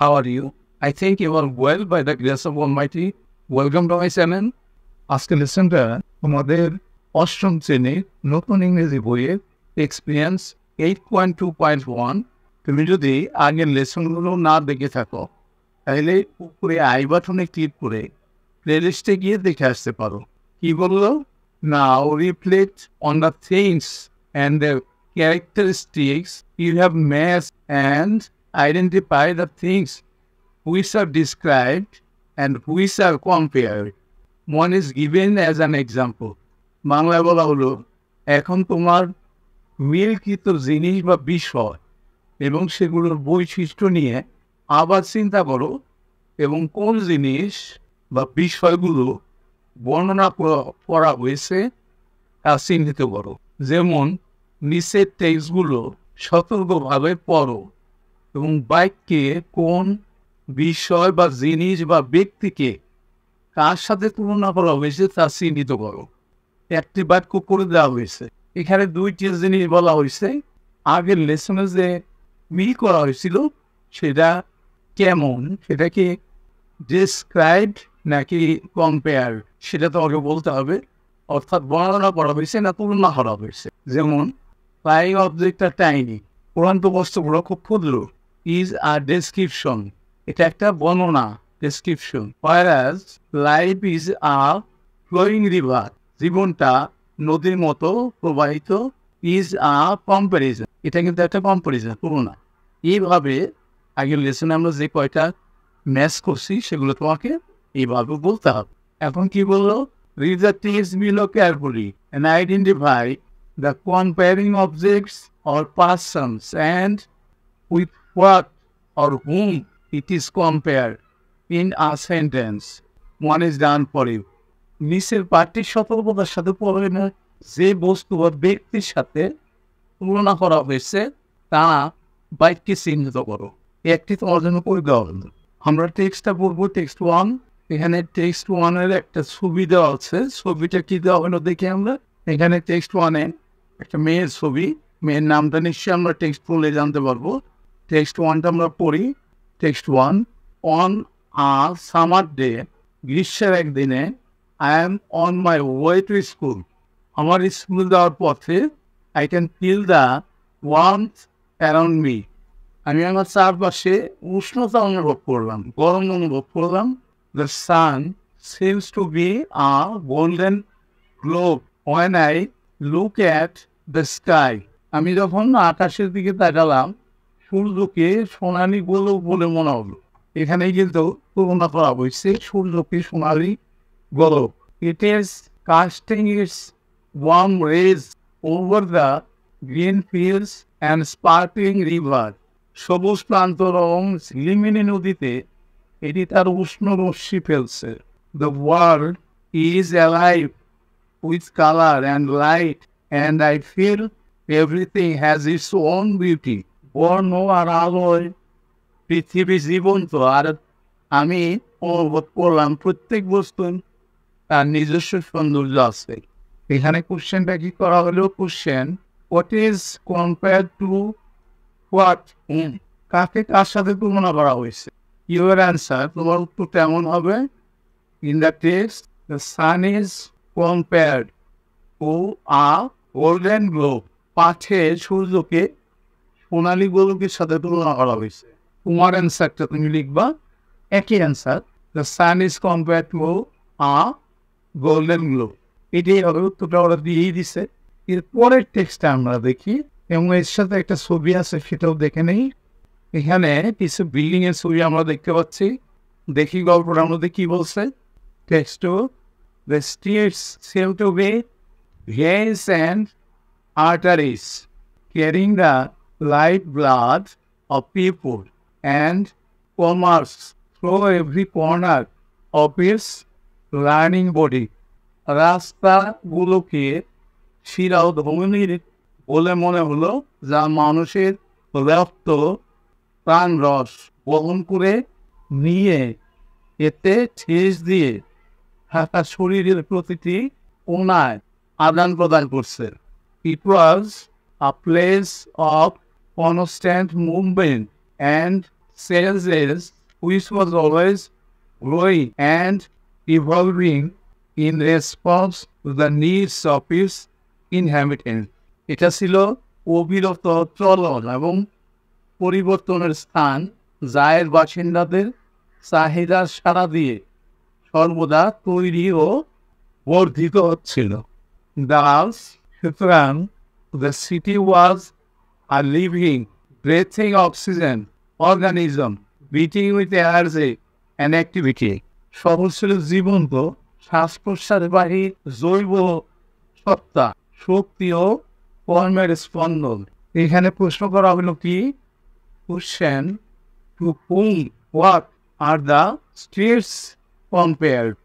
How are you? I think you are well by the grace of Almighty. Welcome to my channel. আজকে লেসনটা আমাদের অষ্টম শ্রেণীর নতুন ইংরেজি বইয়ের এক্সপিরিয়েন্স 8.2.1। তুমি যদি আগের লেসনগুলো না দেখে থাকো তাহলে উপরে আই বাটনে ক্লিক করে প্লেলিস্টে গিয়ে দেখে আসতে পারো। কি বললো? Now reflect on the things and the characteristics you have met and identify the things which are described and which are compared. One is given as an example. বাংলায় বলা হলো, এখন তোমার মিলকৃত জিনিস বা বিষয় এবং সেগুলোর বৈশিষ্ট্য নিয়ে আবার চিন্তা করো এবং কোন জিনিস বা বিষয়গুলো বর্ণনা করা হয়েছে তা চিহ্নিত করো। যেমন নিচের টেক্সটগুলো সতর্কভাবে পড়ো এবং বাক্যে কোন বিষয় বা জিনিস বা ব্যক্তিকে কার সাথে তুলনা করা হয়েছে তা চিহ্নিত করো। একটি বাক্য করে দেওয়া হয়েছে, এখানে দুইটি জিনিস বলা হয়েছে। আগের লেসনে যে মিল করা হয়েছিল সেটা কেমন, সেটা কি ডিসক্রাইবড নাকি কম্পেয়ার, সেটা তো আগে বলতে হবে। অর্থাৎ বর্ণনা করা হয়েছে না তুলনা করা হয়েছে। যেমন ফ্লাইং অবজেক্টটা টাইনি, উড়ন্ত বস্তুগুলো খুব ক্ষুদ্র। ইজ আ ডেসক্রিপশন, এটা একটা বর্ণনা, description. whereas life is a flowing river, জীবনটা নদীর মতো প্রবাহিত। ইজ আ কম্পারিজন, এটা কিন্তু একটা কম্পারিজন, তুলনা। এইভাবে আগের লেসনে আমরা যে কয়টা ম্যাচ করছি সেগুলো তোমাকে এইভাবে বলতে হবে। এখন কি বললো? Read the text below carefully and identify the comparing objects or persons and with what or whom it is compared in a sentence. One is done for you. নিচের পাঠটির সতর্কতার সাথে পড়বে না যে বস্তু বা ব্যক্তির সাথে তুলনা করা হয়েছে তা বাক্যে চিহ্নিত করো। একটি তোমার জন্য করে দেওয়া হলো। আমরা টেক্সটটা পড়বো, টেক্সট 1। এখানে টেক্সট 1-এর একটা ছবি দেওয়া আছে। ছবিটা কি দেওয়া হলো দেখি আমরা। এখানে টেক্সট 1-এ একটা মেয়ের ছবি, মেয়ের নামটা নিশ্চয়ই আমরা টেক্সট পড়লে জানতে পারবো। টেক্সট 1টা আমরা পড়ি। Text 1, on a summer day, গ্রীষ্মের একদিনে, I am on my way to school, আমার স্কুল যাওয়ার পথে, I can feel the warmth around me, আমি আমার চারপাশে উষ্ণতা অনুভব করলাম, গরম অনুভব করলাম। The sun seems to be a golden globe when I look at the sky, আমি যখন আকাশের দিকে তাকালাম সূর্যকে সোনালি গোলক বলে মনে হলো। এখানে কিন্তু তুলনা করা হয়েছে সূর্যকে সোনালি গোলক। It is casting its warm rays over the green fields and sparkling river, সবুজ প্রান্তর এবং ঝিলিমিলি নদীতে এটি তার উষ্ণ রশ্মি ফেলছে। The world is alive with colour and light and I feel everything has its own beauty, বর্ণ আর আলোয় পৃথিবী জীবন্ত, আর আমি অনুভব করলাম প্রত্যেক বস্তু তার নিজস্ব সৌন্দর্য আছে। এখানে কোশ্চেনটা কি করা হলো? Question, what is compare two what, কাকে কার সাথে তুলনা করা হয়েছে? ইউর অ্যান্সার, তোমার উত্তর কেমন হবে? In the text the sun is compared to a golden globe, পাঠে সূর্যকে সোনালি গোলকের সাথে তুলনা করা হয়েছে। তোমার অ্যান্সারটা তুমি লিখবা একই answer, the sun is compared to a golden globe. এটাই হবে উত্তরটা, ওরা দিয়েই দিছে। এরপরের টেক্সটটা আমরা দেখি এবং এর সাথে একটা ছবি আছে সেটাও দেখে নেই। এখানে কিছু বিল্ডিং এর ছবি আমরা দেখতে পাচ্ছি। দেখি গল্পটার মধ্যে কি বলছে। Text two, the streets seem to be veins and arteries carrying the lifeblood of people and commerce through every corner of its learning body. রাস্তাগুলোকে শিরা ও ধমনীর বলে মনে হলো, যা মানুষের রক্ত প্রাণ রস বহন করে নিয়ে এতে ঠেস দিয়ে থাকা শরীরের প্রতিটি কোণায় আদান প্রদান করছে। It was a place of constant movement and senses which was always growing and evolving in response to the needs of its inhabitants. এটা ছিল অবিরত চলন এবং পরিবর্তনের স্থান, যা এর বাসিন্দাদের চাহিদার সাড়া দিয়ে সর্বদা তৈরি ও বর্ধিত হচ্ছিল। Thus, সুতরাং, the city was a living, breathing oxygen organism, beating with energy and activity. শহর ছিল জীবন্ত, শ্বাস প্রশ্বাসবাহী জৈব সত্তা, শক্তি ও কর্মের স্পন্দন। এখানে প্রশ্ন করা হলো কি, question, to whom, what are the streets compared?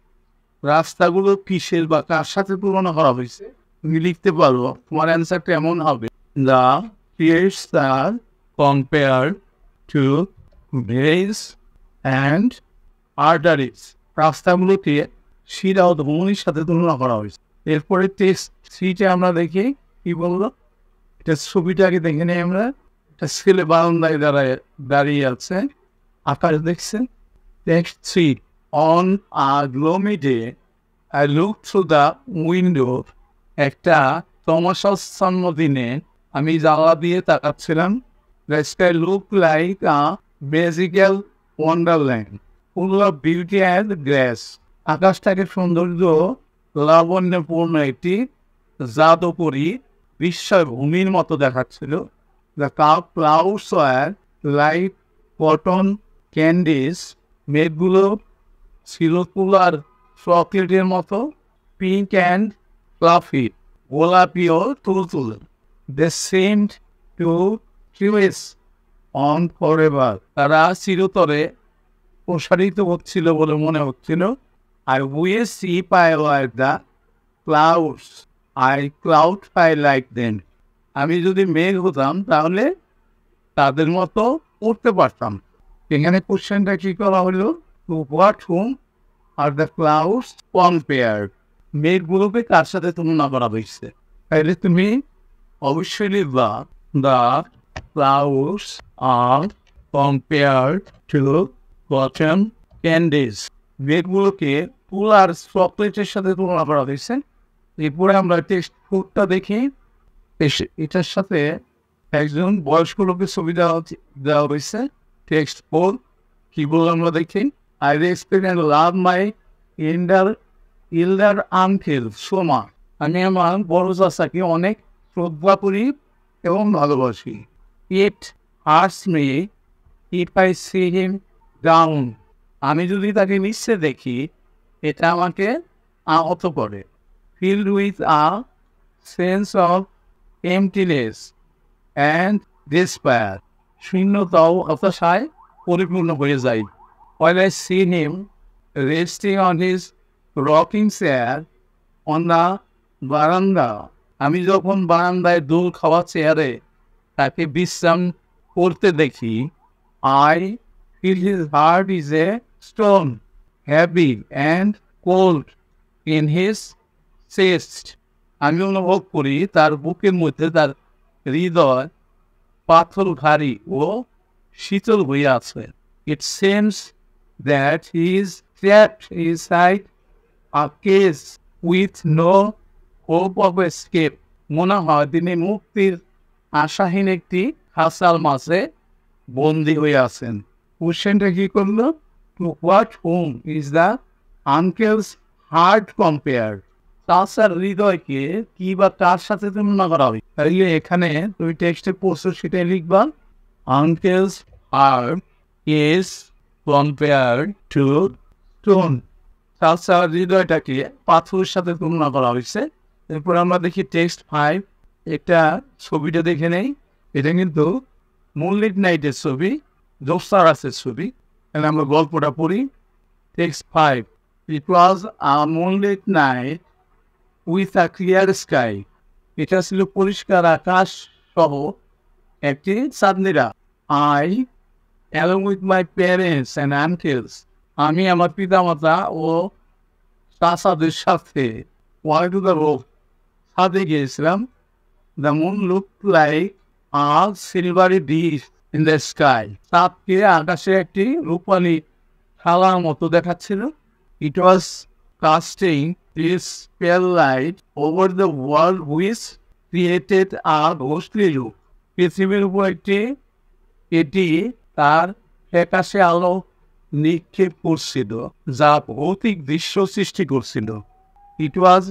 রাস্তাগুলো কিসের বা কার সাথে তুলনা করা হয়েছে? তুমি লিখতে পারো, তোমার অ্যান্সারটা এমন হবে, the streets are compared to veins and arteries. রাস্তাগুলোকে শিরা ও ধমনির সাথে তুলনা করা হয়েছে। এরপরে টেক্সট 3-তে আমরা দেখি কি বললো। এটা ছবিটাকে দেখে নিই আমরা। একটা ছেলে বারান্দায় দাঁড়িয়ে আছে, আকাশ দেখছেন। Text 3, on a gloomy day I looked through the window. একটা তমসাচ্ছন্ন দিনে আমি জানলা দিয়ে তাকাচ্ছিলাম। The sky looked like a magical wonderland full of beauty and grace. আকাশটাকে সৌন্দর্য লাবণ্যপূর্ণ একটি জাদুকরী বিস্ময় ভূমির মতো দেখাচ্ছিল। The clouds were like cotton candies. মেঘগুলো ছিল তুলার চকলেটের মতো, পিঙ্ক অ্যান্ড ফ্লাফি, গোলাপি ও তুলতুলে। They seemed to twist on forever. তারা চিরতরে প্রসারিত হচ্ছিল বলে মনে হচ্ছিল। I wish if I were the clouds, I cloud fly like them. আমি যদি মেঘ হতাম তাহলে তাদের মতো উঠতে পারতাম। এখানে কোশ্চেনটা কি করা হলো, to what whom are the clouds compared? মেঘগুলোকে কার সাথে তুলনা করা হয়েছে? তাহলে তুমি অবশ্যই লিখবা, the clouds are compared to cotton candies. মেঘগুলোকে তুলার চকলেটের সাথে তুলনা করা হয়েছে। এরপরে আমরা টেক্সট 4টা দেখি। এটার সাথে একজন বয়স্ক লোকের ছবি দেওয়া হয়েছে। টেক্সট 4 কি বললাম আমরা দেখি। I respect and love my elder uncle so much. আমি আমার বড় চাচাকে অনেক শ্রদ্ধা করি এবং ভালোবাসি। It hurts me if I see him down. আমি যদি তাকে নিচে দেখি, এটা আমাকে আহত করে। Filled with a sense of emptiness and despair. শূন্যতা ও হতাশায় পরিপূর্ণ হয়ে যায়। While I see him resting on his rocking chair on the veranda. আমি যখন বারান্দায় দোল খাওয়া চেয়ারে তাকে বিশ্রাম করতে দেখি, I feel his heart is a stone, heavy and cold in his chest. আমি অনুভব করি তার বুকের মধ্যে তার হৃদয় পাথর ভারী ও শীতল হয়ে আছে। It seems that he is trapped inside a cage with no hope of escape. মনে হয় তিনি মুক্তির আশাহীন একটি খাঁচার মাঝে বন্দী হয়ে আছেন। কোশ্চেনটা কি করলো, to what whom is the uncle's heart compared? চাচার হৃদয়কে কি বা তার সাথে তুলনা করা হয়? তাহলে এখানে তুমি টেক্সটে পড়ছো সেটাই লিখবা, uncle's heart is compared to stone. চাচার হৃদয়টাকে পাথরের সাথে তুলনা করা হয়েছে। এরপর আমরা দেখি টেক্সট 5। এটা ছবিটা দেখে নেই। এটা কিন্তু মুনলিট নাইটের ছবি, জোস্তারাসের ছবি। তাহলে আমরা গল্পটা পড়ি। Text 5, it was a moonlit night with a clear sky. এটা ছিল পরিষ্কার আকাশ সহ একটি চাঁদনি রাত। I, along with my parents and uncles, আমি আমার পিতামাতা ও চাচাদের সাথে went to the roof, ছাদে গিয়েছিলাম। The moon looked like a silvery dish in the sky. চাঁদকে আকাশে একটি রূপালী খেলার মতো দেখাচ্ছিল। It was casting its pale light over the world which created a ghostly look. পৃথিবীর উপর এটি তার ফ্যাকাশে আলো নিক্ষেপ করছিল, যা ভৌতিক দৃশ্য সৃষ্টি করছিল। It was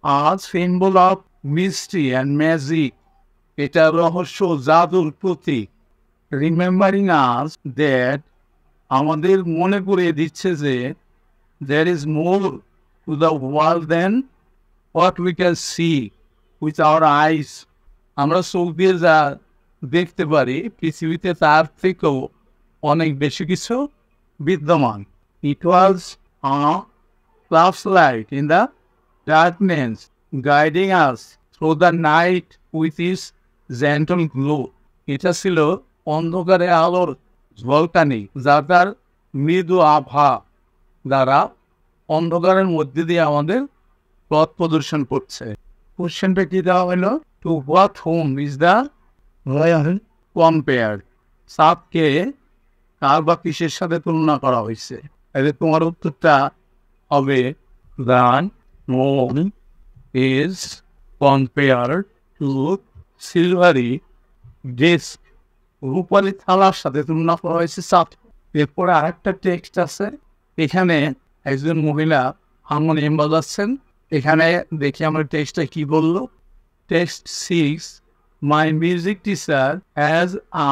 a symbol of mystery and magic. এটা রহস্য, জাদুর প্রতীক। Remembering us that আমাদের মনে করিয়ে দিচ্ছে যে there is more to the world than what we can see with our eyes. আমরা চোখ দিয়ে যা দেখতে পারি, পৃথিবীতে তার থেকেও অনেক বেশি কিছু বিদ্যমান। It was a flashlight in the darkness, guiding us through the night with its gentle glow. এটা ছিল অন্ধকারে আলোর ঝলকানি, যা তার মৃদু আভা দ্বারা অন্ধকারের মধ্যে দিয়ে আমাদের পথ প্রদর্শন করছে। কোশ্চেনটা কি দেওয়া হলো? To what whom is the compare? চাঁদকে কার বা কিসের সাথে তুলনা করা হয়েছে? এতে তোমার উত্তরটা হবে the moon is compare to silvery disc. রূপালী থালার সাথে তুলনা করা হয়েছে চাঁদ। এরপরে আরেকটা টেক্সট আছে, এখানে একজন মহিলা হারমোনিয়াম বাজাচ্ছেন। এখানে দেখি আমরা টেক্সটটা কি বললো। Text 6, my music teacher has a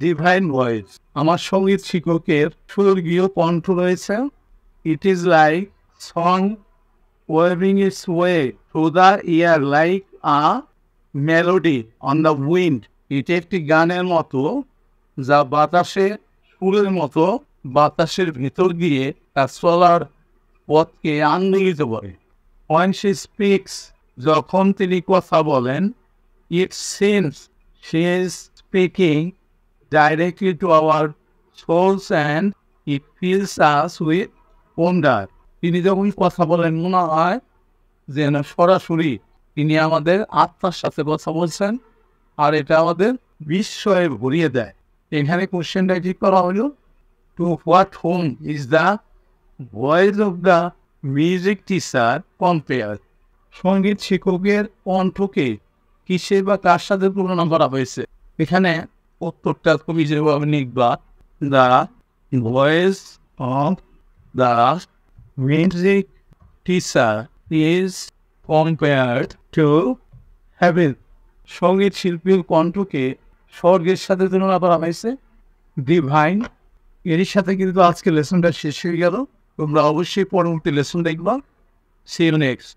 divine voice. আমার সঙ্গীত শিক্ষকের স্বর্গীয় কণ্ঠ রয়েছে। It is like song waving its way through the year like a melody on the wind. এটি একটি গানের মতো, যা বাতাসে সুরের মতো বাতাসের ভেতর দিয়ে তার চলার পথকে আন্দোলিত করে। When she speaks, যখন তিনি কথা বলেন, it seems she is speaking directly to our souls and it fills us with wonder. তিনি যখন কথা বলেন, মনে হয় যেন সরাসরি তিনি আমাদের আত্মার সাথে কথা বলছেন, আর এটা আমাদের বিস্ময়ে ভরিয়ে দেয়। এখানে কোশ্চেনটা ঠিক করা হলো, to what whom is the voice of the music teacher compare? সঙ্গীত শিক্ষকের কণ্ঠকে কিসের বা কার সাথে তুলনা করা হয়েছে? এখানে উত্তরটা খুবই যেভাবে লিখবা, the voice of the music teacher is compared to heaven. সঙ্গীত শিল্পীর কণ্ঠকে স্বর্গের সাথে তুলনা করা হয়েছে ডিভাইন। এর সাথে কিন্তু আজকে লেসনটা শেষ হয়ে গেল। তোমরা অবশ্যই পরবর্তী লেসন দেখবা। See you next.